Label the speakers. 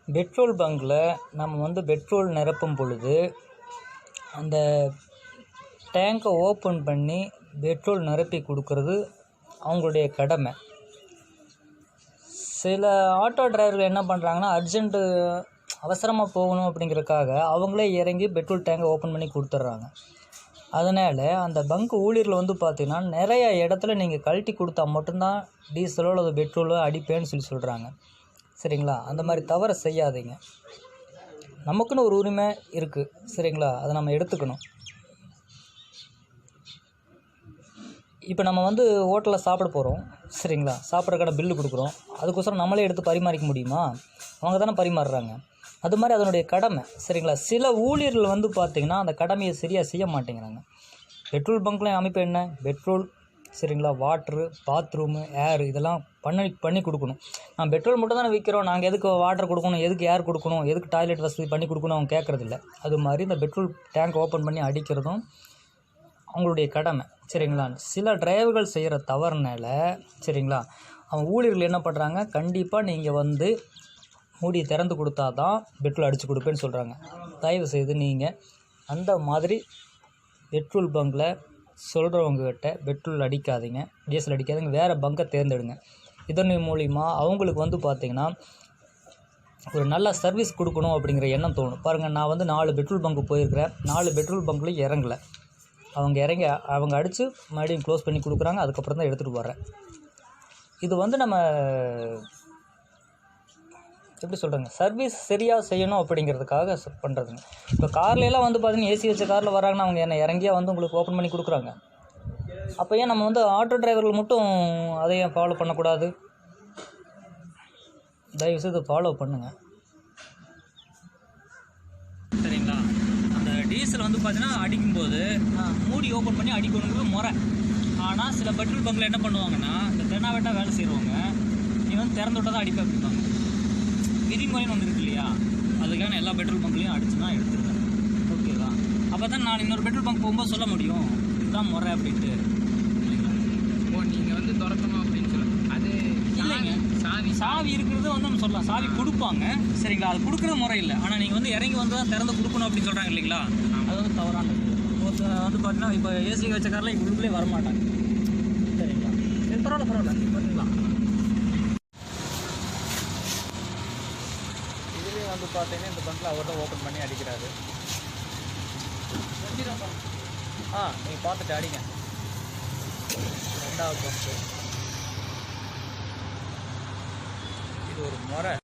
Speaker 1: Petrol பங்கில் நம்ம petrol நிரப்பும் பொழுது அந்த டேங்கை ஓப்பன் பண்ணி பெட்ரோல் நிரப்பி கொடுக்கறது அவங்களுடைய கடமை. சில ஆட்டோ டிரைவர்கள் என்ன பண்ணுறாங்கன்னா, அர்ஜென்ட்டு அவசரமாக போகணும் அப்படிங்கிறதுக்காக அவங்களே இறங்கி பெட்ரோல் டேங்கை ஓப்பன் பண்ணி கொடுத்துட்றாங்க. அதனால் அந்த பங்க் ஊழியர்கள் பார்த்தீங்கன்னா, நிறைய இடத்துல நீங்கள் கழட்டி கொடுத்தா மட்டும்தான் டீசலோ அல்லது பெட்ரோலோ அடிப்பேன்னு சொல்கிறாங்க. சரிங்களா? அந்த மாதிரி தவறை செய்யாதீங்க. நமக்குன்னு ஒரு உரிமை இருக்குது. சரிங்களா? அதை நம்ம எடுத்துக்கணும். இப்போ நம்ம ஹோட்டலில் சாப்பிட போகிறோம். சரிங்களா? சாப்பிட்ற கடை பில்லு கொடுக்குறோம். அதுக்கோசரம் நம்மளே எடுத்து பரிமாறிக்க முடியுமா? அவங்க தானே பரிமாறுறாங்க. அது மாதிரி அதனுடைய கடமை. சரிங்களா? சில ஊழியர்கள் பார்த்திங்கன்னா அந்த கடமையை சரியாக செய்ய மாட்டேங்கிறாங்க. பெட்ரோல் பங்க்லேயும் அமைப்பு என்ன? பெட்ரோல், சரிங்களா, வாட்ரு, பாத்ரூமு, ஏர் இதெல்லாம் பண்ணி கொடுக்கணும். நான் பெட்ரோல் மட்டும் தானே விற்கிறோம், நாங்கள் எதுக்கு வாட்டர் கொடுக்கணும், எதுக்கு ஏர் கொடுக்கணும், எதுக்கு டாய்லெட் வசதி பண்ணி கொடுக்கணும் அவங்க கேட்குறதில்ல. அது மாதிரி இந்த பெட்ரோல் டேங்க் ஓப்பன் பண்ணி அடிக்கிறதும் அவங்களுடைய கடமை. சரிங்களா? சில டிரைவர்கள் செய்கிற தவறுனால, சரிங்களா, அவங்க ஊழியர்கள் என்ன பண்ணுறாங்க, கண்டிப்பாக நீங்கள் மூடியை திறந்து கொடுத்தா தான் பெட்ரோல் அடித்து கொடுப்பேன்னு சொல்கிறாங்க. தயவு செய்து நீங்கள் அந்த மாதிரி பெட்ரோல் பங்கில் சொல்கிறவங்ககிட்ட பெட்ரோல் அடிக்காதீங்க, டீசல் அடிக்காதீங்க. வேறு பங்கை தேர்ந்தெடுங்க. இதன் மூலிமா அவங்களுக்கு பார்த்திங்கன்னா ஒரு நல்ல சர்வீஸ் கொடுக்கணும் அப்படிங்கிற எண்ணம் தோணும். பாருங்கள், நான் 4 பெட்ரோல் பங்கு போயிருக்கிறேன். 4 பெட்ரோல் பங்க்லேயும் இறங்கலை. அவங்க அடித்து மறுபடியும் க்ளோஸ் பண்ணி கொடுக்குறாங்க. அதுக்கப்புறம் தான் எடுத்துகிட்டு வரேன். இது நம்ம எப்படி சொல்கிறேங்க, சர்வீஸ் சரியாக செய்யணும் அப்படிங்கிறதுக்காக பண்ணுறதுங்க. இப்போ கார்லாம் பார்த்தீங்கன்னா ஏசி வச்ச காரில் வராங்கன்னா அவங்க என்ன இறங்கியாக உங்களுக்கு ஓப்பன் பண்ணி கொடுக்குறாங்க. அப்போ ஏன் நம்ம ஆட்டோ டிரைவர்கள் மட்டும் அதை ஏன் ஃபாலோ பண்ணக்கூடாது? தயவுசெய்து ஃபாலோ பண்ணுங்கள். சரிங்களா? அந்த டீசல் பார்த்தீங்கன்னா அடிக்கும்போது மூடி ஓப்பன் பண்ணி அடிக்கணுங்கிறது முறை. ஆனால் சில பெட்ரோல் பங்கில் என்ன பண்ணுவாங்கன்னா, இந்த தென்னாவெட்டாக வேலை செய்கிறவங்க நீ திறந்து விட்டால் தான் அடிப்பேன் அப்படிப்பாங்க. விதிமுறைன்னு ஒன்று இருக்கு இல்லையா? அதுக்கான எல்லா பெட்ரோல் பங்க்லையும் அடிச்சு தான் எடுத்துருக்கேன். ஓகேவா? அப்போ தான் நான் இன்னொரு பெட்ரோல் பங்க் போகும்போது சொல்ல முடியும், இதுதான் முறை அப்படின்ட்டு. இல்லைங்களா?
Speaker 2: ஓ, நீங்கள் திறக்கணும் அப்படின்னு சொல்லுங்கள். அது
Speaker 1: இல்லைங்க, சாவி இருக்கிறது நம்ம சொல்லலாம். சாவி கொடுப்பாங்க. சரிங்களா? அது கொடுக்குறது முறை இல்லை. ஆனால் நீங்கள் இறங்கி தான் திறந்து கொடுக்கணும் அப்படின்னு சொல்கிறாங்க இல்லைங்களா? அது தவறானது. பார்த்தீங்கன்னா இப்போ ஏசி வச்ச காரில் உள்ளே வரமாட்டாங்க. சரிங்களா? சரி, பரவாயில்ல பண்ணிக்கலாம். இதுலேயும் பார்த்தீங்கன்னா இந்த பங்கில் அவர் தான் ஓப்பன் பண்ணி அடிக்கிறாரு. நீங்கள் பார்த்துட்டு அடிங்க. 2வது பங்கு இது ஒரு முறை.